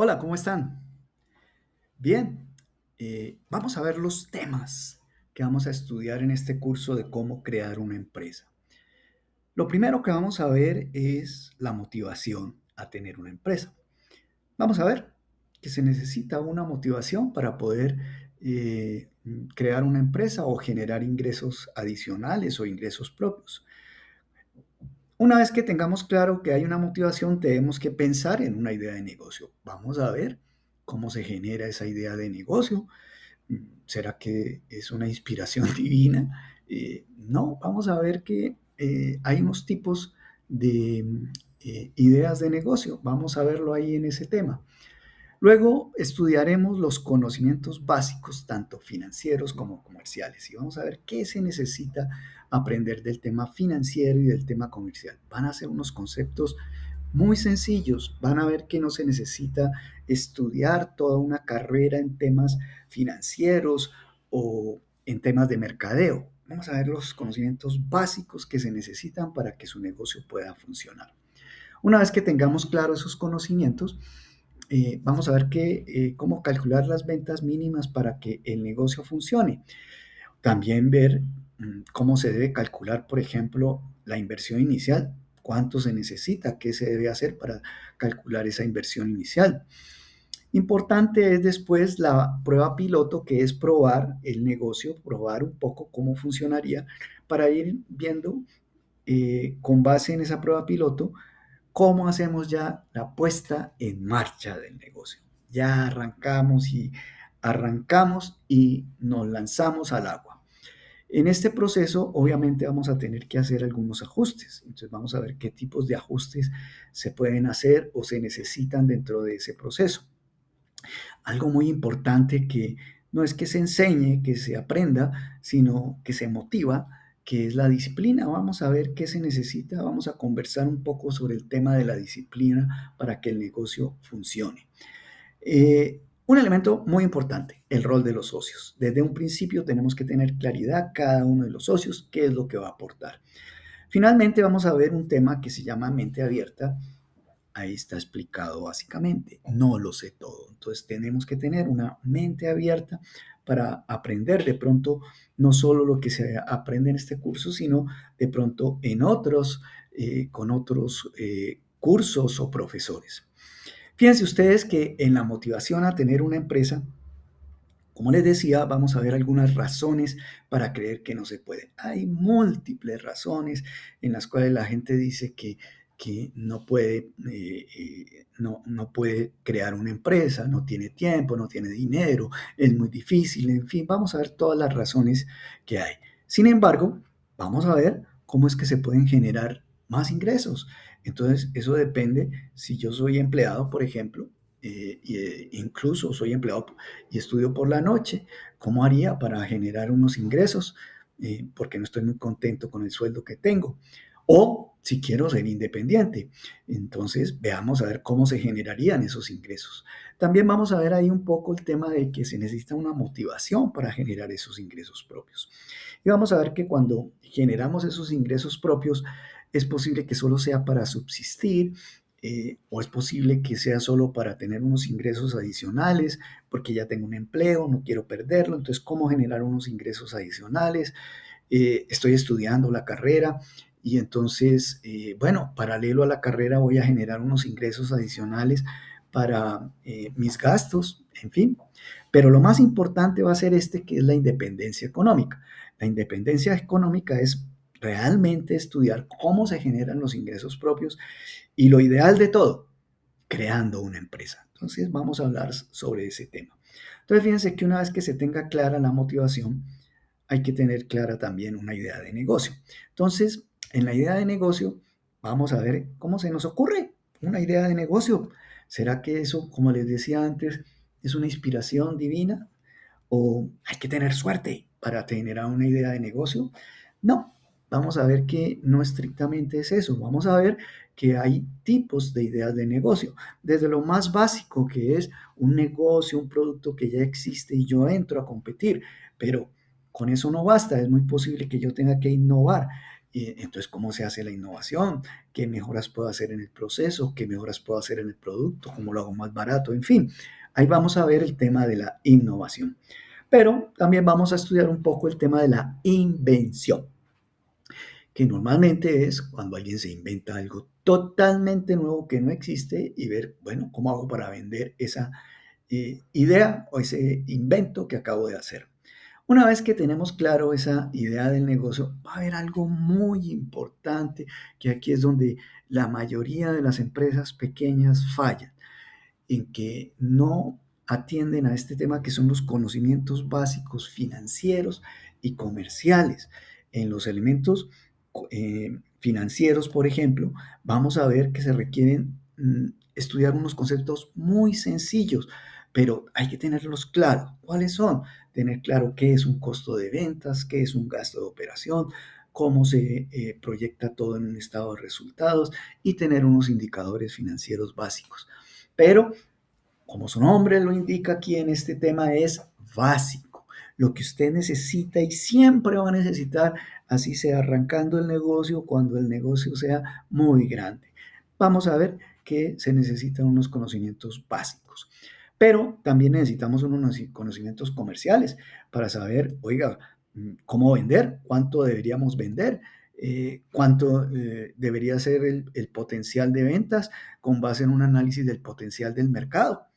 Hola, ¿cómo están? Bien, vamos a ver los temas que vamos a estudiar en este curso de cómo crear una empresa. Lo primero que vamos a ver es la motivación a tener una empresa. Vamos a ver que se necesita una motivación para poder crear una empresa o generar ingresos adicionales o ingresos propios. Una vez que tengamos claro que hay una motivación, tenemos que pensar en una idea de negocio. Vamos a ver cómo se genera esa idea de negocio. ¿Será que es una inspiración divina? No, vamos a ver que hay unos tipos de ideas de negocio. Vamos a verlo ahí en ese tema. Luego estudiaremos los conocimientos básicos, tanto financieros como comerciales, y vamos a ver qué se necesita aprender del tema financiero y del tema comercial. Van a ser unos conceptos muy sencillos, van a ver que no se necesita estudiar toda una carrera en temas financieros o en temas de mercadeo. Vamos a ver los conocimientos básicos que se necesitan para que su negocio pueda funcionar. Una vez que tengamos claros esos conocimientos, vamos a ver cómo calcular las ventas mínimas para que el negocio funcione. También ver cómo se debe calcular, por ejemplo, la inversión inicial, cuánto se necesita, qué se debe hacer para calcular esa inversión inicial. Importante es después la prueba piloto, que es probar el negocio, probar un poco cómo funcionaría para ir viendo con base en esa prueba piloto cómo hacemos ya la puesta en marcha del negocio. Ya arrancamos y nos lanzamos al agua. En este proceso, obviamente, vamos a tener que hacer algunos ajustes. Entonces, vamos a ver qué tipos de ajustes se pueden hacer o se necesitan dentro de ese proceso. Algo muy importante que no es que se enseñe, que se aprenda, sino que se motiva, que es la disciplina. Vamos a ver qué se necesita, vamos a conversar un poco sobre el tema de la disciplina para que el negocio funcione. Un elemento muy importante, el rol de los socios. Desde un principio tenemos que tener claridad cada uno de los socios, qué es lo que va a aportar. Finalmente vamos a ver un tema que se llama mente abierta. Ahí está explicado básicamente. No lo sé todo. Entonces tenemos que tener una mente abierta para aprender de pronto no solo lo que se aprende en este curso, sino de pronto en otros, con otros cursos o profesores. Fíjense ustedes que en la motivación a tener una empresa, como les decía, vamos a ver algunas razones para creer que no se puede. Hay múltiples razones en las cuales la gente dice que no puede, no puede crear una empresa, no tiene tiempo, no tiene dinero, es muy difícil, en fin, vamos a ver todas las razones que hay. Sin embargo, vamos a ver cómo es que se pueden generar más ingresos. Entonces, eso depende si yo soy empleado, por ejemplo, incluso soy empleado y estudio por la noche, ¿cómo haría para generar unos ingresos? Porque no estoy muy contento con el sueldo que tengo. O si quiero ser independiente. Entonces, veamos a ver cómo se generarían esos ingresos. También vamos a ver ahí un poco el tema de que se necesita una motivación para generar esos ingresos propios. Y vamos a ver que cuando generamos esos ingresos propios, es posible que solo sea para subsistir, o es posible que sea solo para tener unos ingresos adicionales, porque ya tengo un empleo, no quiero perderlo, entonces, ¿cómo generar unos ingresos adicionales? Estoy estudiando la carrera y entonces, bueno, paralelo a la carrera voy a generar unos ingresos adicionales para mis gastos, en fin. Pero lo más importante va a ser este, que es la independencia económica. La independencia económica es realmente estudiar cómo se generan los ingresos propios y lo ideal de todo, creando una empresa. Entonces vamos a hablar sobre ese tema. Entonces fíjense que una vez que se tenga clara la motivación, hay que tener clara también una idea de negocio. Entonces, en la idea de negocio, vamos a ver cómo se nos ocurre una idea de negocio. ¿Será que eso, como les decía antes, es una inspiración divina? ¿O hay que tener suerte para generar una idea de negocio? No, vamos a ver que no estrictamente es eso. Vamos a ver que hay tipos de ideas de negocio. Desde lo más básico, que es un negocio, un producto que ya existe y yo entro a competir, pero con eso no basta. Es muy posible que yo tenga que innovar, Y entonces, ¿cómo se hace la innovación? ¿Qué mejoras puedo hacer en el proceso? ¿Qué mejoras puedo hacer en el producto? ¿Cómo lo hago más barato? En fin, ahí vamos a ver el tema de la innovación. Pero también vamos a estudiar un poco el tema de la invención, que normalmente es cuando alguien se inventa algo totalmente nuevo que no existe y ver, bueno, ¿cómo hago para vender esa idea o ese invento que acabo de hacer? Una vez que tenemos claro esa idea del negocio, va a haber algo muy importante, que aquí es donde la mayoría de las empresas pequeñas fallan, en que no atienden a este tema que son los conocimientos básicos financieros y comerciales. En los elementos financieros, por ejemplo, vamos a ver que se requieren estudiar unos conceptos muy sencillos, pero hay que tenerlos claros. ¿Cuáles son? Tener claro qué es un costo de ventas, qué es un gasto de operación, cómo se proyecta todo en un estado de resultados y tener unos indicadores financieros básicos. Pero, como su nombre lo indica aquí en este tema, es básico. Lo que usted necesita y siempre va a necesitar, así sea arrancando el negocio, cuando el negocio sea muy grande. Vamos a ver que se necesitan unos conocimientos básicos. Pero también necesitamos unos conocimientos comerciales para saber, oiga, cómo vender, cuánto deberíamos vender, cuánto debería ser el potencial de ventas con base en un análisis del potencial del mercado.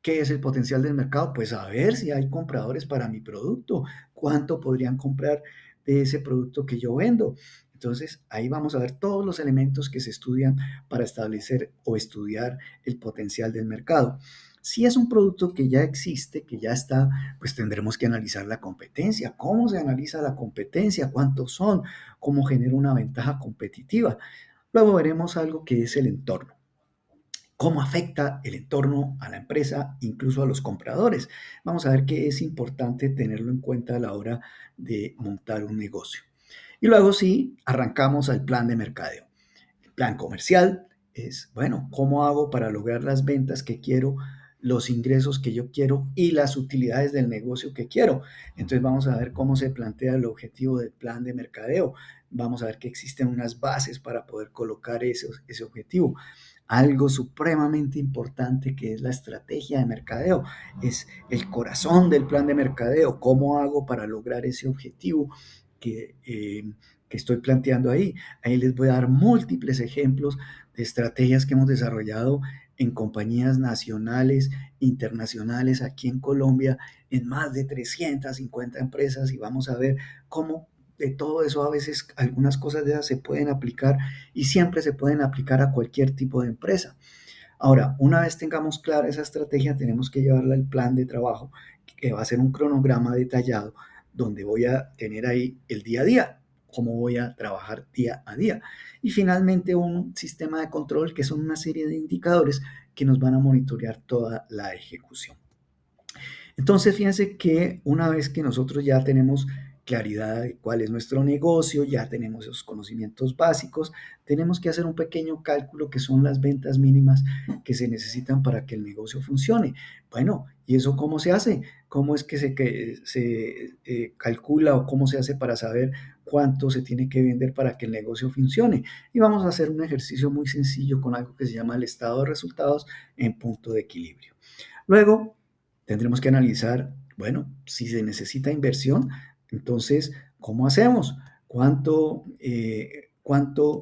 ¿Qué es el potencial del mercado? Pues a ver si hay compradores para mi producto, cuánto podrían comprar de ese producto que yo vendo. Entonces, ahí vamos a ver todos los elementos que se estudian para establecer o estudiar el potencial del mercado. Si es un producto que ya existe, que ya está, pues tendremos que analizar la competencia. ¿Cómo se analiza la competencia? ¿Cuántos son? ¿Cómo genera una ventaja competitiva? Luego veremos algo que es el entorno. ¿Cómo afecta el entorno a la empresa, incluso a los compradores? Vamos a ver que es importante tenerlo en cuenta a la hora de montar un negocio. Y luego sí, arrancamos al plan de mercadeo. El plan comercial es, bueno, ¿cómo hago para lograr las ventas que quiero, los ingresos que yo quiero y las utilidades del negocio que quiero? Entonces vamos a ver cómo se plantea el objetivo del plan de mercadeo. Vamos a ver que existen unas bases para poder colocar ese objetivo. Algo supremamente importante que es la estrategia de mercadeo, es el corazón del plan de mercadeo. ¿Cómo hago para lograr ese objetivo que estoy planteando ahí? Ahí les voy a dar múltiples ejemplos de estrategias que hemos desarrollado en compañías nacionales, internacionales, aquí en Colombia, en más de 350 empresas, y vamos a ver cómo de todo eso a veces algunas cosas de esas se pueden aplicar y siempre se pueden aplicar a cualquier tipo de empresa. Ahora, una vez tengamos clara esa estrategia, tenemos que llevarla al plan de trabajo, que va a ser un cronograma detallado, donde voy a tener ahí el día a día, cómo voy a trabajar día a día. Y finalmente un sistema de control, que son una serie de indicadores que nos van a monitorear toda la ejecución. Entonces, fíjense que una vez que nosotros ya tenemos claridad de cuál es nuestro negocio, ya tenemos esos conocimientos básicos, tenemos que hacer un pequeño cálculo que son las ventas mínimas que se necesitan para que el negocio funcione. Bueno, ¿y eso cómo se hace? ¿Cómo es que se calcula o cómo se hace para saber cuánto se tiene que vender para que el negocio funcione? Y vamos a hacer un ejercicio muy sencillo con algo que se llama el estado de resultados en punto de equilibrio. Luego, tendremos que analizar, bueno, si se necesita inversión, entonces, ¿cómo hacemos? ¿Cuánto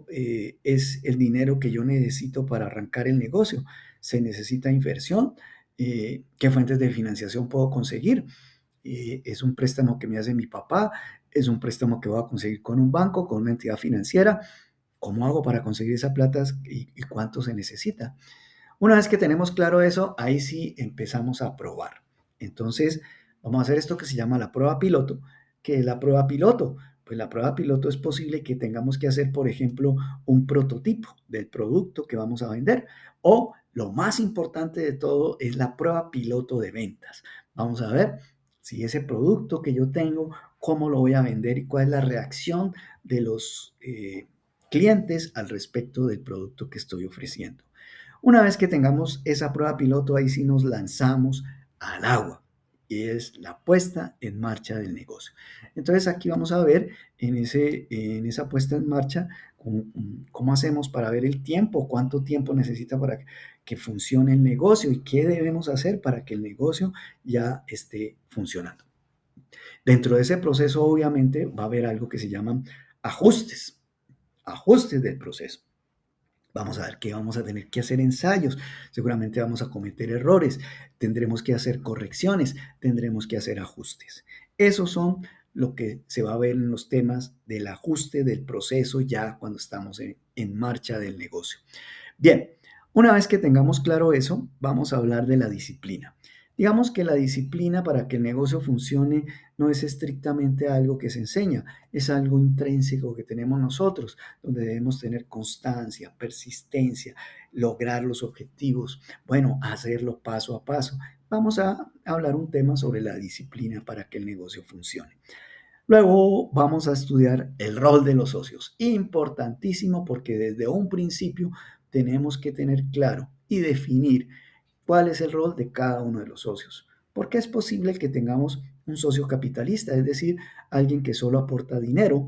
es el dinero que yo necesito para arrancar el negocio? ¿Se necesita inversión? ¿Qué fuentes de financiación puedo conseguir? ¿Es un préstamo que me hace mi papá? ¿Es un préstamo que voy a conseguir con un banco, con una entidad financiera? ¿Cómo hago para conseguir esa plata y cuánto se necesita? Una vez que tenemos claro eso, ahí sí empezamos a probar. Entonces, vamos a hacer esto que se llama la prueba piloto. ¿Qué es la prueba piloto? Pues la prueba piloto es posible que tengamos que hacer, por ejemplo, un prototipo del producto que vamos a vender. O lo más importante de todo es la prueba piloto de ventas. Vamos a ver si ese producto que yo tengo, cómo lo voy a vender y cuál es la reacción de los clientes al respecto del producto que estoy ofreciendo. Una vez que tengamos esa prueba piloto, ahí sí nos lanzamos al agua. es la puesta en marcha del negocio. Entonces aquí vamos a ver en esa puesta en marcha cómo hacemos para ver el tiempo, cuánto tiempo necesita para que funcione el negocio y qué debemos hacer para que el negocio ya esté funcionando. Dentro de ese proceso, obviamente, va a haber algo que se llaman ajustes, ajustes del proceso. Vamos a ver que vamos a tener que hacer ensayos, seguramente vamos a cometer errores, tendremos que hacer correcciones, tendremos que hacer ajustes. Esos son lo que se va a ver en los temas del ajuste del proceso ya cuando estamos en marcha del negocio. Bien, una vez que tengamos claro eso, vamos a hablar de la disciplina. Digamos que la disciplina para que el negocio funcione no es estrictamente algo que se enseña, es algo intrínseco que tenemos nosotros, donde debemos tener constancia, persistencia, lograr los objetivos, bueno, hacerlo paso a paso. Vamos a hablar un tema sobre la disciplina para que el negocio funcione. Luego vamos a estudiar el rol de los socios. Importantísimo porque desde un principio tenemos que tener claro y definir cuál es el rol de cada uno de los socios. Porque es posible que tengamos un socio capitalista, es decir, alguien que solo aporta dinero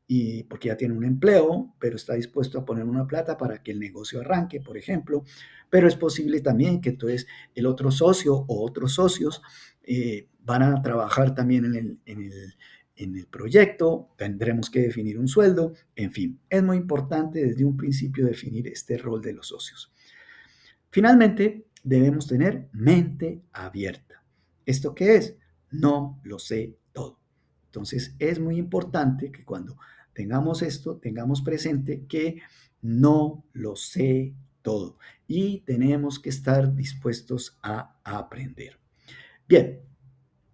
y porque ya tiene un empleo, pero está dispuesto a poner una plata para que el negocio arranque, por ejemplo. Pero es posible también que entonces el otro socio o otros socios van a trabajar también en el proyecto, tendremos que definir un sueldo, en fin, es muy importante desde un principio definir este rol de los socios. Finalmente, debemos tener mente abierta. ¿Esto qué es? No lo sé todo. Entonces, es muy importante que cuando tengamos esto, tengamos presente que no lo sé todo y tenemos que estar dispuestos a aprender. Bien,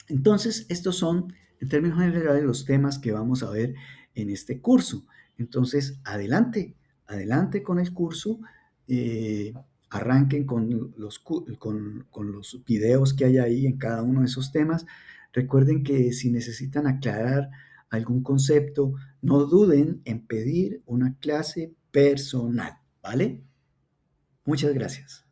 entonces estos son, en términos generales, los temas que vamos a ver en este curso. Entonces, adelante, adelante con el curso. eh, Arranquen con los videos que hay ahí en cada uno de esos temas. Recuerden que si necesitan aclarar algún concepto, no duden en pedir una clase personal, ¿vale? Muchas gracias.